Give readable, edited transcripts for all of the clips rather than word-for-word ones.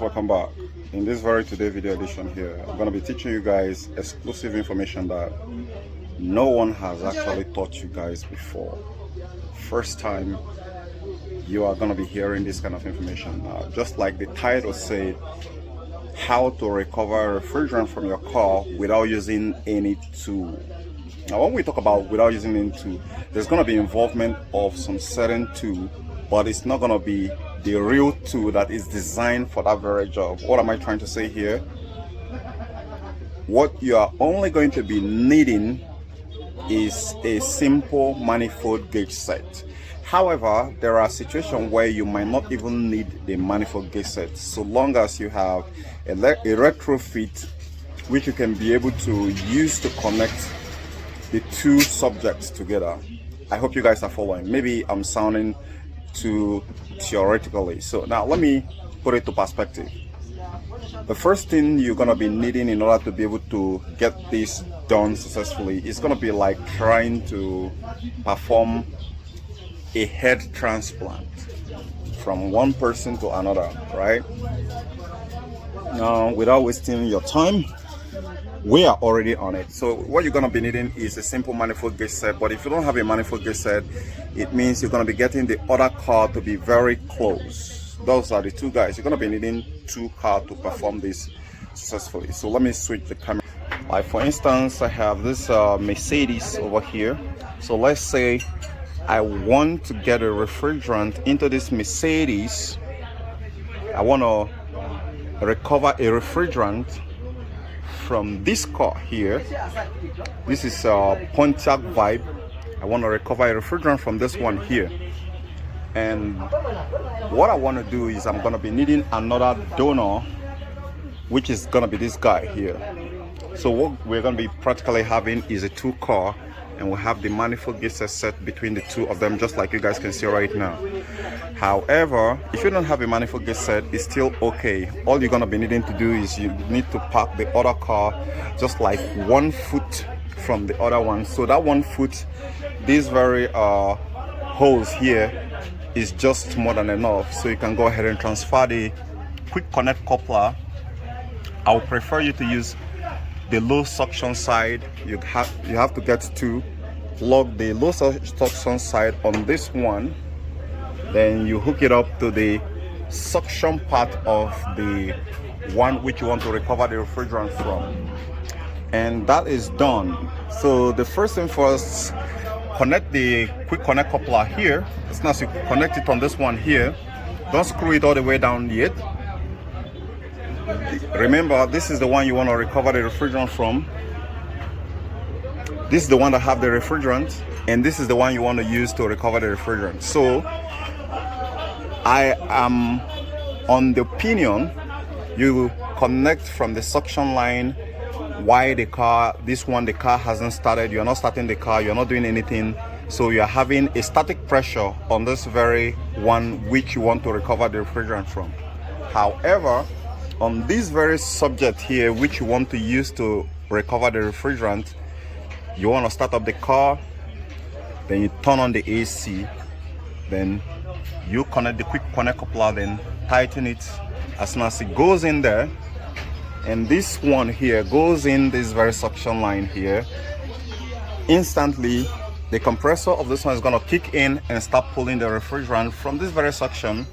Welcome back. In this very today video edition here, I'm going to be teaching you guys exclusive information that no one has actually taught you guys before. First time you are going to be hearing this kind of information. Just like the title said, how to recover refrigerant from your car without using any tool. Now when we talk about without using any tool, there's going to be involvement of some certain tool, but it's not going to be the real tool that is designed for that very job. What am I trying to say here? What you are only going to be needing is a simple manifold gauge set. However, there are situations where you might not even need the manifold gauge set, so long as you have a retrofit which you can be able to use to connect the two subjects together. I hope you guys are following. Maybe I'm sounding too theoretically. So now let me put it to perspective. The first thing you're going to be needing in order to be able to get this done successfully is going to be like trying to perform a head transplant from one person to another, right? Now, without wasting your time, we are already on it. So what you're going to be needing is a simple manifold gauge set. But if you don't have a manifold gauge set, it means you're going to be getting the other car to be very close. Those are the two guys. You're going to be needing two cars to perform this successfully. So let me switch the camera. Like for instance, I have this Mercedes over here. So let's say I want to get a refrigerant into this Mercedes. I want to recover a refrigerant from this car here. This is a Pontiac Vibe. I want to recover a refrigerant from this one here. And what I want to do is I'm going to be needing another donor, which is going to be this guy here. So what we're going to be practically having is a two car, and we'll have the manifold gauge set between the two of them, just like you guys can see right now. However, if you don't have a manifold gauge set, it's still okay. All you're going to be needing to do is you need to park the other car just like 1 foot from the other one. So that 1 foot, these very holes here is just more than enough. So you can go ahead and transfer the quick connect coupler. I would prefer you to use the low suction side. You have to get to plug the low suction side on this one, then you hook it up to the suction part of the one which you want to recover the refrigerant from, and that is done. So the first thing first, connect the quick connect coupler here. As soon as you connect it on this one here, don't screw it all the way down yet. Remember, this is the one you want to recover the refrigerant from. This is the one that have the refrigerant, and this is the one you want to use to recover the refrigerant. So I am on the opinion you connect from the suction line. Why the car, this one, the car hasn't started, you're not starting the car, you're not doing anything, so you're having a static pressure on this very one which you want to recover the refrigerant from. However, on this very subject here which you want to use to recover the refrigerant, you want to start up the car, then you turn on the AC, then you connect the quick connect coupler, then tighten it. As soon as it goes in there, and this one here goes in this very suction line here, instantly the compressor of this one is going to kick in and start pulling the refrigerant from this very suction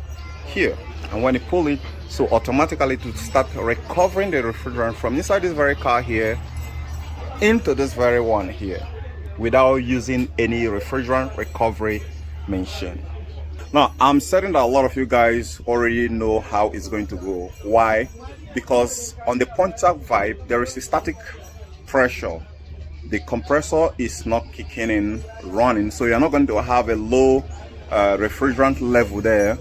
here. And when you pull it, so automatically to start recovering the refrigerant from inside this very car here into this very one here without using any refrigerant recovery machine. Now, I'm certain that a lot of you guys already know how it's going to go. Why? Because on the Pontiac Vibe, there is a static pressure. The compressor is not kicking in, running, so you're not going to have a low refrigerant level there.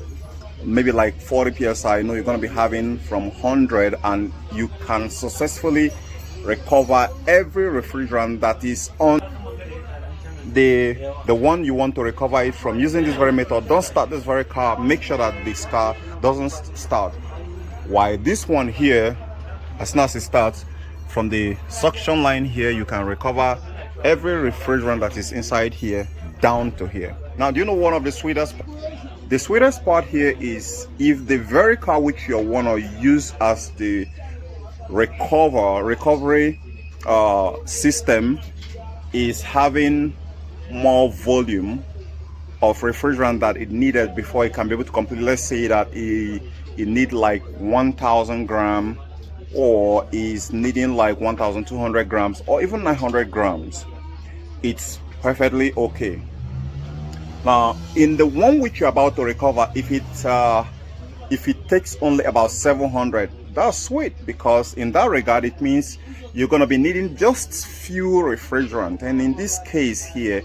Maybe like 40 psi. You're going to be having from 100, and you can successfully recover every refrigerant that is on the one you want to recover it from using this very method. Don't start this very car. Make sure that this car doesn't start. While this one here, as soon as it starts, from the suction line here, you can recover every refrigerant that is inside here down to here. Now, do you know one of the sweetest The sweetest spot here is if the very car which you want to use as the recovery system is having more volume of refrigerant that it needed before it can be able to complete. Let's say that it need like 1,000 grams, or is needing like 1,200 grams, or even 900 grams. It's perfectly okay. Now, in the one which you're about to recover, if it takes only about 700, that's sweet, because in that regard, it means you're going to be needing just few refrigerant. And in this case here,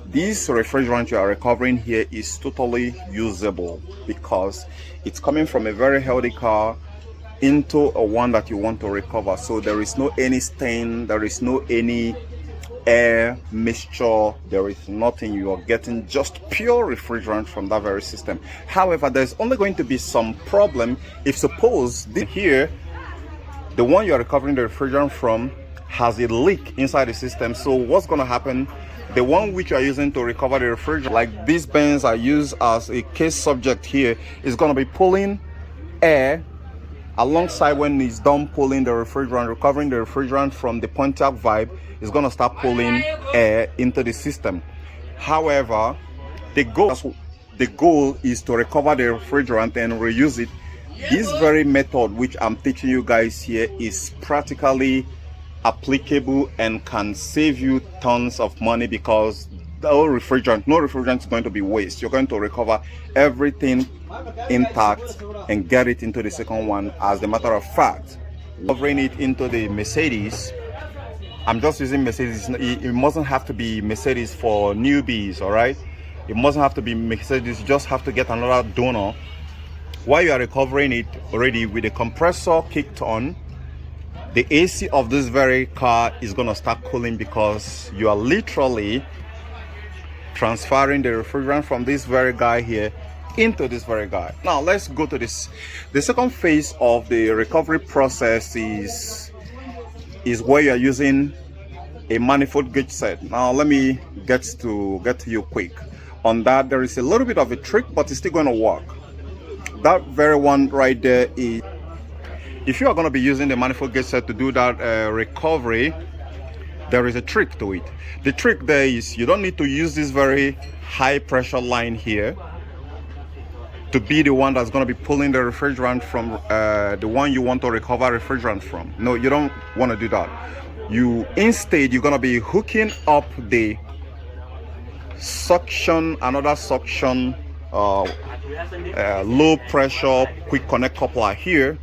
this refrigerant you are recovering here is totally usable, because it's coming from a very healthy car into a one that you want to recover. So there is no any stain, there is no any air mixture, there is nothing. You are getting just pure refrigerant from that very system. However, there's only going to be some problem if suppose here the one you are recovering the refrigerant from has a leak inside the system. So what's going to happen, the one which you are using to recover the refrigerant, like these bends are used as a case subject here, is going to be pulling air alongside. When it's done pulling the refrigerant, recovering the refrigerant from the Pontiac Vibe, is going to start pulling air into the system. However, the goal is to recover the refrigerant and reuse it. This very method which I'm teaching you guys here is practically applicable and can save you tons of money, because no refrigerant is going to be waste. You're going to recover everything intact and get it into the second one. As a matter of fact, covering it into the Mercedes, I'm just using Mercedes. It mustn't have to be Mercedes for newbies, all right? It mustn't have to be Mercedes. You just have to get another donor. While you are recovering it already with the compressor kicked on, the AC of this very car is going to start cooling, because you are literally transferring the refrigerant from this very guy here into this very guy. Now let's go to this. The second phase of the recovery process is where you're using a manifold gauge set. Now let me get to you quick on that. There is a little bit of a trick, but it's still going to work. That very one right there is, if you are going to be using the manifold gauge set to do that recovery, there is a trick to it. The trick there is you don't need to use this very high pressure line here to be the one that's going to be pulling the refrigerant from the one you want to recover refrigerant from. No, you don't want to do that. Instead, you're going to be hooking up the suction, another suction low pressure quick connect coupler here,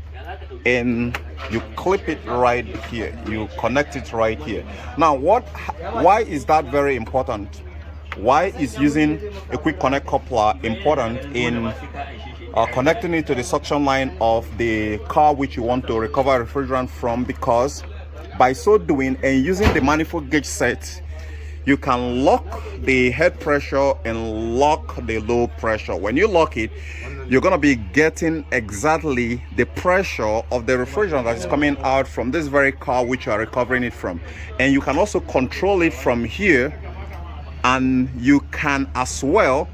and you clip it right here. You connect it right here. Now, why is that very important? Why is using a quick connect coupler important in connecting it to the suction line of the car which you want to recover refrigerant from? Because by so doing and using the manifold gauge set, you can lock the head pressure and lock the low pressure. When you lock it, you're going to be getting exactly the pressure of the refrigerant that is coming out from this very car which you are recovering it from. And you can also control it from here, and you can as well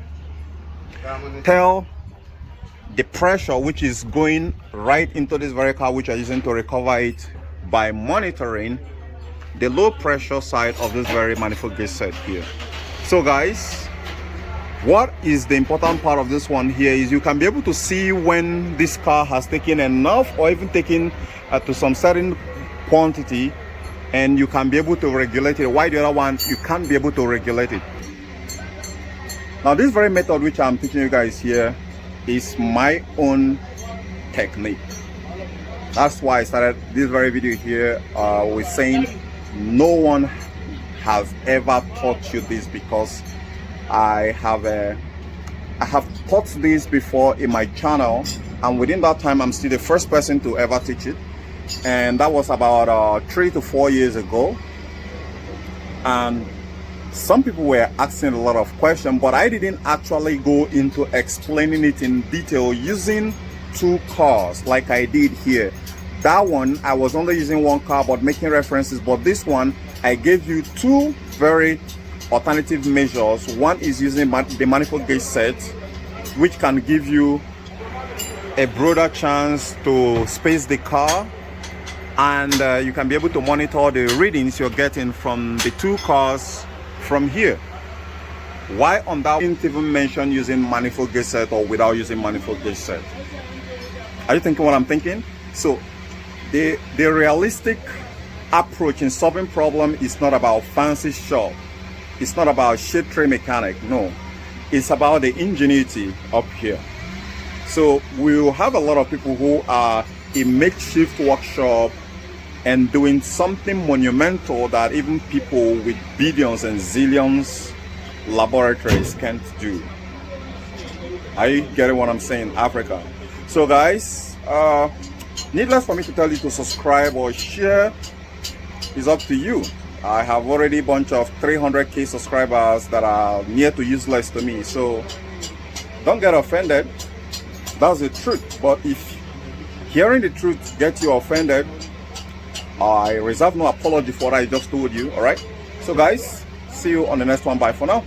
tell the pressure which is going right into this very car which you are using to recover it by monitoring the low pressure side of this very manifold gauge set here. So guys, what is the important part of this one here is you can be able to see when this car has taken enough, or even taken to some certain quantity, and you can be able to regulate it, while the other one you can't be able to regulate it. Now this very method which I'm teaching you guys here is my own technique. That's why I started this very video here with saying no one has ever taught you this, because I have taught this before in my channel, and within that time I'm still the first person to ever teach it, and that was about 3 to 4 years ago. And some people were asking a lot of questions, but I didn't actually go into explaining it in detail using 2 cars like I did here. That one I was only using 1 car but making references, but this one I gave you 2 very alternative measures. One is using the manifold gauge set, which can give you a broader chance to space the car, and you can be able to monitor the readings you're getting from the two cars from here. Why on that didn't even mention using manifold gauge set or without using manifold gauge set? Are you thinking what I'm thinking? So the realistic approach in solving problem is not about fancy shop. It's not about shade tree mechanic. No, it's about the ingenuity up here. So we'll have a lot of people who are in makeshift workshop and doing something monumental that even people with billions and zillions laboratories can't do. Are you getting what I'm saying? Africa. So guys, needless for me to tell you to subscribe or share. It's up to you. I have already a bunch of 300k subscribers that are near to useless to me, so don't get offended. That's the truth. But if hearing the truth gets you offended, I reserve no apology for what I just told you. All right, so guys, see you on the next one. Bye for now.